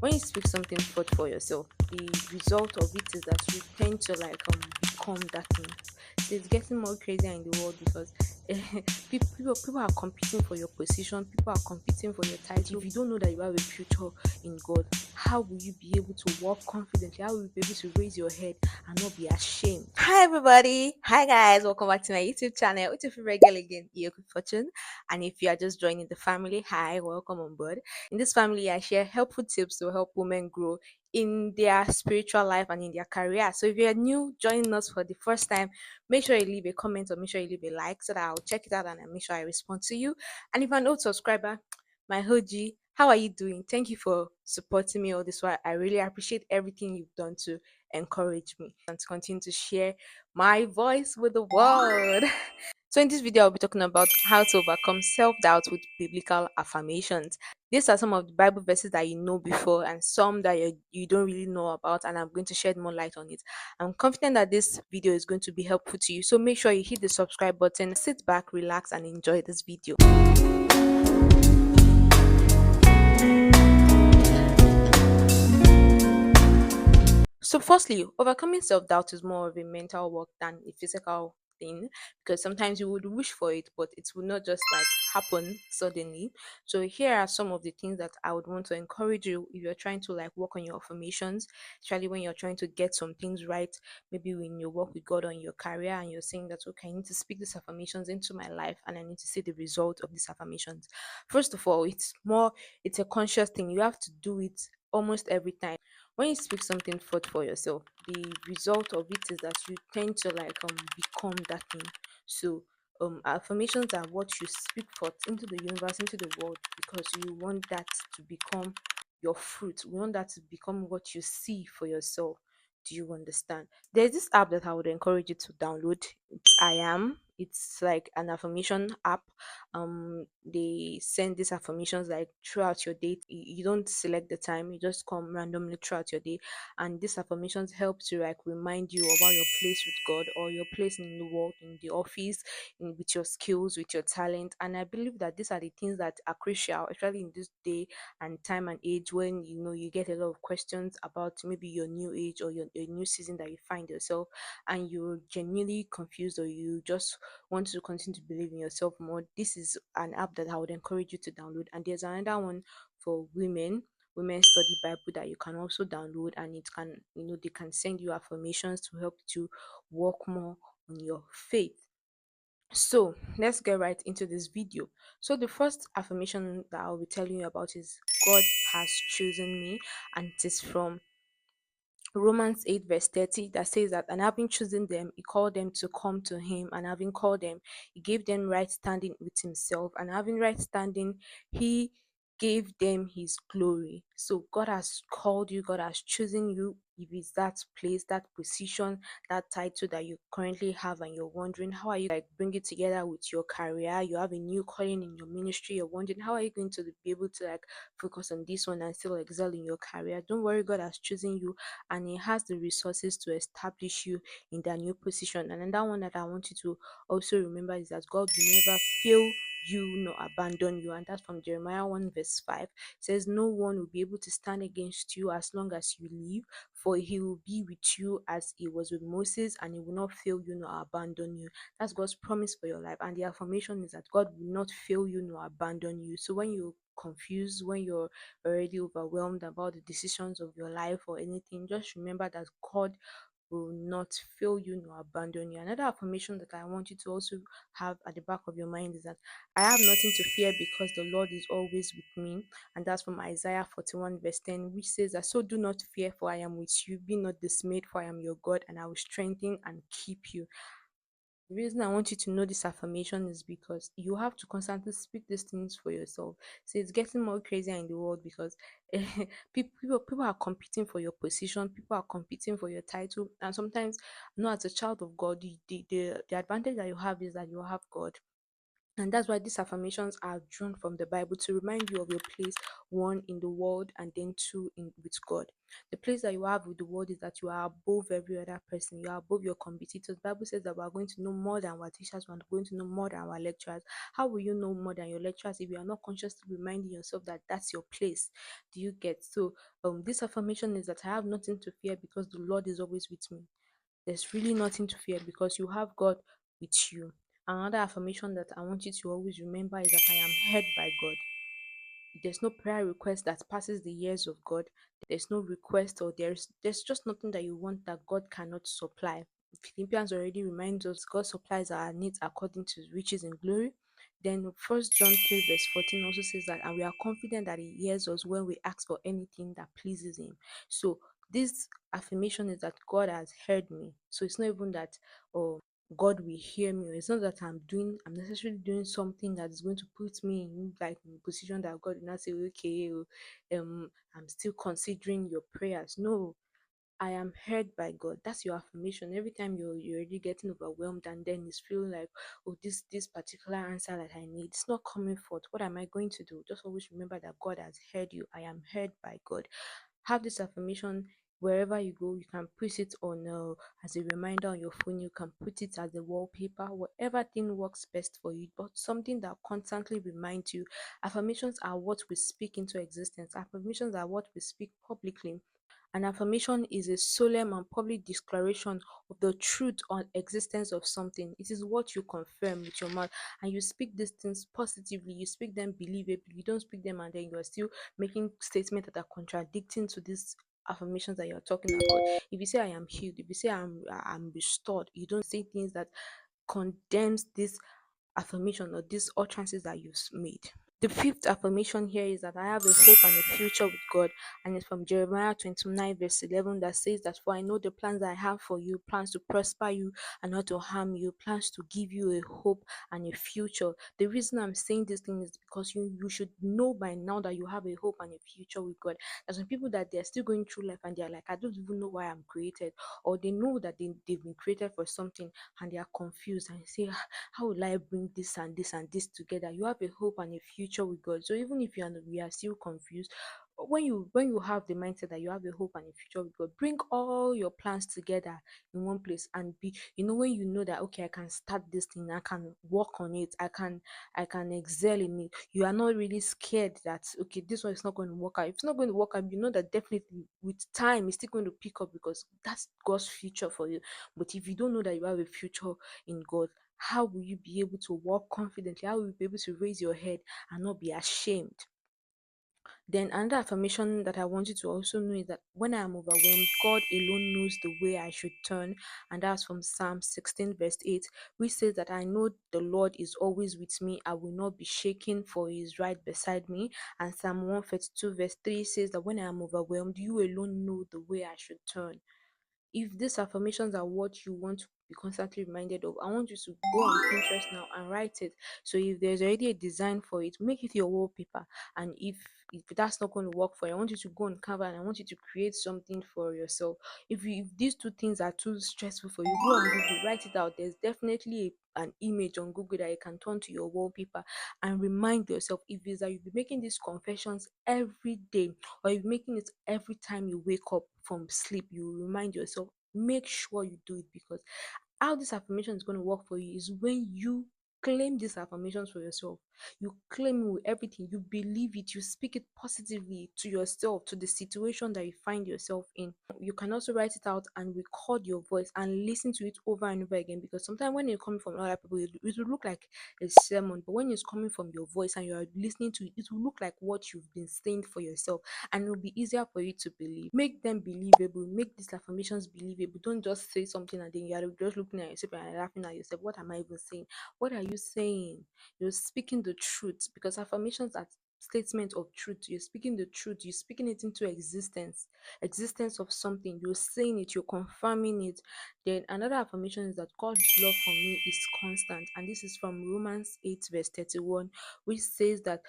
when you speak something forth for yourself, the result of it is that you tend to become that thing. So it's getting more crazier in the world because people are competing for your position, people are competing for your title. If you don't know that you have a future in God, how will you be able to walk confidently? How will you be able to raise your head and not be ashamed? Hi everybody, hi guys, welcome back to my YouTube channel. It's your favorite girl again, Iyo Fortune. And if you are just joining the family, hi, welcome on board. In this family, I share helpful tips to help women grow in their spiritual life and in their career. So if you're new joining us for the first time, make sure you leave a comment or make sure you leave a like so that I'll check it out and I make sure I respond to you. And if you're an old subscriber, my OG, how are you doing? Thank you for supporting me all this while. I really appreciate everything you've done to encourage me and to continue to share my voice with the world. So in this video, I'll be talking about how to overcome self-doubt with biblical affirmations. These are some of the Bible verses that you know before and some that you don't really know about, and I'm going to shed more light on it. I'm confident that this video is going to be helpful to you. So make sure you hit the subscribe button, sit back, relax, and enjoy this video. So, firstly, overcoming self doubt is more of a mental work than a physical thing because sometimes you would wish for it, but it would not just happen suddenly. So, here are some of the things that I would want to encourage you if you're trying to work on your affirmations, especially when you're trying to get some things right. Maybe when you work with God on your career and you're saying that, okay, I need to speak these affirmations into my life and I need to see the result of these affirmations. First of all, it's a conscious thing. You have to do it almost every time when you speak something forth for yourself, the result of it is that you tend to become that thing. So affirmations are what you speak forth into the universe, into the world, because you want that to become your fruit. You want that to become what you see for yourself. Do you understand? There's this app that I would encourage you to download. It's I am. It's like an affirmation app. They send these affirmations throughout your day. You don't select the time, you just come randomly throughout your day, and these affirmations help to remind you about your place with God or your place in the world, in the office, with your skills, with your talent. And I believe that these are the things that are crucial, especially in this day and time and age when you get a lot of questions about maybe your new age or your new season that you find yourself, and you're genuinely confused or you just want to continue to believe in yourself more. This is an app that I would encourage you to download. And there's another one for women study Bible that you can also download, and it can they can send you affirmations to help you work more on your faith. So let's get right into this video. So the first affirmation that I'll be telling you about is God has chosen me, and it is from Romans 8 verse 30 that says that, and having chosen them, he called them to come to him, and having called them, he gave them right standing with himself, and having right standing, he gave them his glory. So God has called you, God has chosen you. If it's that place, that position, that title that you currently have, and you're wondering how are you bring it together with your career, you have a new calling in your ministry, you're wondering how are you going to be able to focus on this one and still excel in your career. Don't worry, God has chosen you and he has the resources to establish you in that new position. And another one that I want you to also remember is that God will never fail you nor abandon you, and that's from Jeremiah 1 verse 5. It says, no one will be able to stand against you as long as you live, for he will be with you as he was with Moses, and he will not fail you nor abandon you. That's God's promise for your life, and the affirmation is that God will not fail you nor abandon you. So when you're confused, when you're already overwhelmed about the decisions of your life or anything, just remember that God will not fail you nor abandon you. Another affirmation that I want you to also have at the back of your mind is that I have nothing to fear because the Lord is always with me. And that's from Isaiah 41 verse 10, which says that, so do not fear, for I am with you. Be not dismayed, for I am your God, and I will strengthen and keep you. The reason I want you to know this affirmation is because you have to constantly speak these things for yourself. So it's getting more crazier in the world because people are competing for your position, people are competing for your title, and sometimes, as a child of God, the advantage that you have is that you have God. And that's why these affirmations are drawn from the Bible to remind you of your place, one, in the world, and then two, in with God. The place that you have with the world is that you are above every other person. You are above your competitors. The Bible says that we are going to know more than our teachers. We are going to know more than our lecturers. How will you know more than your lecturers if you are not consciously reminding yourself that that's your place? Do you get? So this affirmation is that I have nothing to fear because the Lord is always with me. There's really nothing to fear because you have God with you. Another affirmation that I want you to always remember is that I am heard by God. There's no prayer request that passes the ears of God. There's no request, or there's just nothing that you want that God cannot supply. Philippians already reminds us God supplies our needs according to his riches in glory. Then First John 3 verse 14 also says that, and we are confident that he hears us when we ask for anything that pleases him. So this affirmation is that God has heard me. So it's not even that, oh, God will hear me. It's not that I'm necessarily doing something that is going to put me in like in a position that God will not say, okay, I'm still considering your prayers. No, I am heard by God. That's your affirmation. Every time you're already getting overwhelmed and then it's feeling like, oh, this particular answer that I need, it's not coming forth. What am I going to do? Just always remember that God has heard you. I am heard by God. Have this affirmation wherever you go. You can put it on as a reminder on your phone. You can put it as a wallpaper. Whatever thing works best for you, but something that constantly reminds you. Affirmations are what we speak into existence. Affirmations are what we speak publicly. An affirmation is a solemn and public declaration of the truth or existence of something. It is what you confirm with your mouth, and you speak these things positively. You speak them believably. You don't speak them and then you are still making statements that are contradicting to these affirmations that you're talking about. If you say I am healed, if you say I'm restored, you don't say things that condemns this affirmation or these utterances that you've made. The fifth affirmation here is that I have a hope and a future with God, and it's from Jeremiah 29, verse 11, that says that, for I know the plans I have for you, plans to prosper you and not to harm you, plans to give you a hope and a future. The reason I'm saying this thing is because you should know by now that you have a hope and a future with God. There's some people that they're still going through life and they're like, I don't even know why I'm created, or they know that they've been created for something and they are confused and say, how will I bring this and this and this together? You have a hope and a future with God. So even if we are still confused, when you have the mindset that you have a hope and a future with God, bring all your plans together in one place and be, when you know that, okay, I can start this thing, I can work on it, I can excel in it. You are not really scared that, okay, this one is not going to work out. If it's not going to work out, you know that definitely with time it's still going to pick up because that's God's future for you. But if you don't know that you have a future in God, how will you be able to walk confidently? How will you be able to raise your head and not be ashamed? Then another affirmation that I want you to also know is that when I am overwhelmed, God alone knows the way I should turn. And that's from Psalm 16, verse 8, which says that I know the Lord is always with me. I will not be shaken, for he is right beside me. And Psalm 132, verse 3 says that when I am overwhelmed, you alone know the way I should turn. If these affirmations are what you want to be constantly reminded of, I want you to go on Pinterest now and write it. So if there's already a design for it, make it your wallpaper. And if that's not going to work for you, I want you to go on Canva and I want you to create something for yourself. If these two things are too stressful for you, go on Google, write it out. There's definitely an image on Google that you can turn to your wallpaper and remind yourself. If it's that you'll be making these confessions every day, or you're making it every time you wake up from sleep, you remind yourself, make sure you do it, because how this affirmation is going to work for you is when you claim these affirmations for yourself. You claim it with everything, you believe it, you speak it positively to yourself, to the situation that you find yourself in. You can also write it out and record your voice and listen to it over and over again, because sometimes when you're coming from other people, it will look like a sermon, but when it's coming from your voice and you're listening to it, it will look like what you've been saying for yourself, and it will be easier for you to believe. Make them believable, make these affirmations believable. Don't just say something and then you're just looking at yourself and laughing at yourself. What am I even saying? What are you saying? You're speaking the truth, because affirmations are statement of truth. You're speaking the truth, you're speaking it into existence of something. You're saying it, you're confirming it. Then another affirmation is that God's love for me is constant, and this is from Romans 8 verse 31, which says that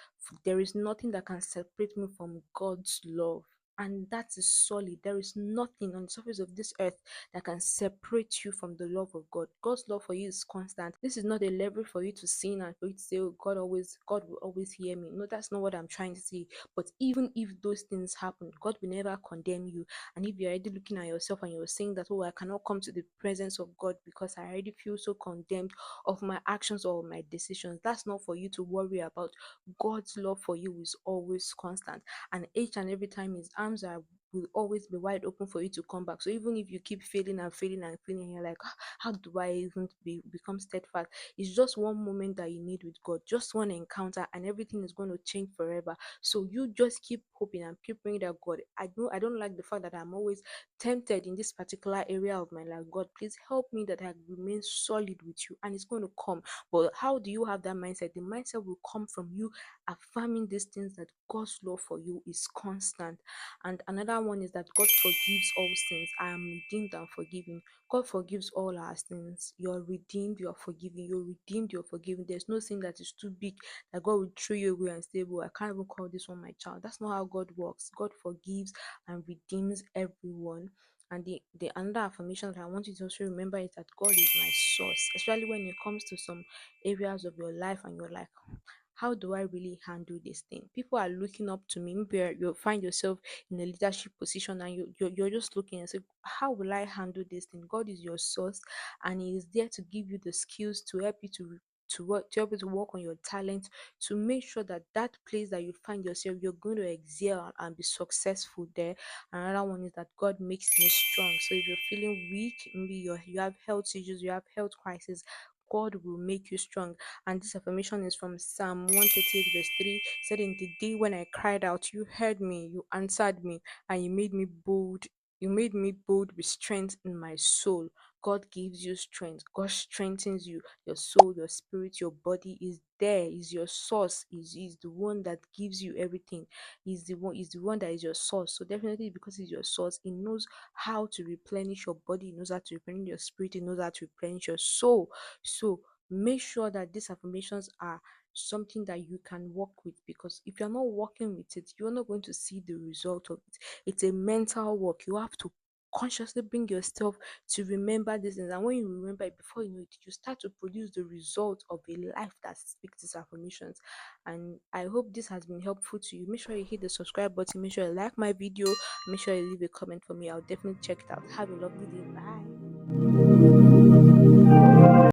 there is nothing that can separate me from God's love. and that is solid. There is nothing on the surface of this earth that can separate you from the love of God. God's love for you is constant. This is not a level for you to sin and for you to say, oh, God will always hear me. No, that's not what I'm trying to say. But even if those things happen, God will never condemn you. And if you're already looking at yourself and you're saying that, oh, I cannot come to the presence of God because I already feel so condemned of my actions or my decisions, that's not for you to worry about. God's love for you is always constant, and each and every time his arms are will always be wide open for you to come back. So even if you keep failing and failing and failing, you're like, "Ah, how do I even become steadfast?" It's just one moment that you need with God, just one encounter, and everything is going to change forever. So you just keep hoping and keep praying that God, I don't like the fact that I'm always tempted in this particular area of my life. God, please help me that I remain solid with you, and it's going to come. But how do you have that mindset? The mindset will come from you affirming these things, that God's love for you is constant. And another one is that God forgives all sins. I am redeemed and forgiven. God forgives all our sins. You're redeemed, you're forgiven. You're redeemed, you're forgiven. There's no sin that is too big that God will throw you away and say, well, I can't even call this one my child. That's not how God works. God forgives and redeems everyone. And the another affirmation that I want you to also remember is that God is my source, especially when it comes to some areas of your life and you're like, how do I really handle this thing? People are looking up to me. Maybe you'll find yourself in a leadership position and you're just looking and say, how will I handle this thing? God is your source, and He is there to give you the skills to help you to work, to help you to work on your talent, to make sure that that place that you find yourself, you're going to excel and be successful there. Another one is that God makes me strong. So if you're feeling weak, maybe you have health issues, you have health crisis, God will make you strong. And this affirmation is from Psalm 138, verse 3. It said, in the day when I cried out, you heard me, you answered me, and you made me bold. You made me bold with strength in my soul. God gives you strength. God strengthens you. Your soul, your spirit, your body is there. Is your source. Is the one that gives you everything. Is the one that is your source. So definitely, because he's your source, he knows how to replenish your body. He knows how to replenish your spirit. He knows how to replenish your soul. So make sure that these affirmations are something that you can work with, because if you're not working with it, you're not going to see the result of it. It's a mental work. You have to consciously bring yourself to remember these things, and when you remember it, before you know it, you start to produce the result of a life that speaks these affirmations. And I hope this has been helpful to you. Make sure you hit the subscribe button, make sure you like my video, make sure you leave a comment for me. I'll definitely check it out. Have a lovely day. Bye.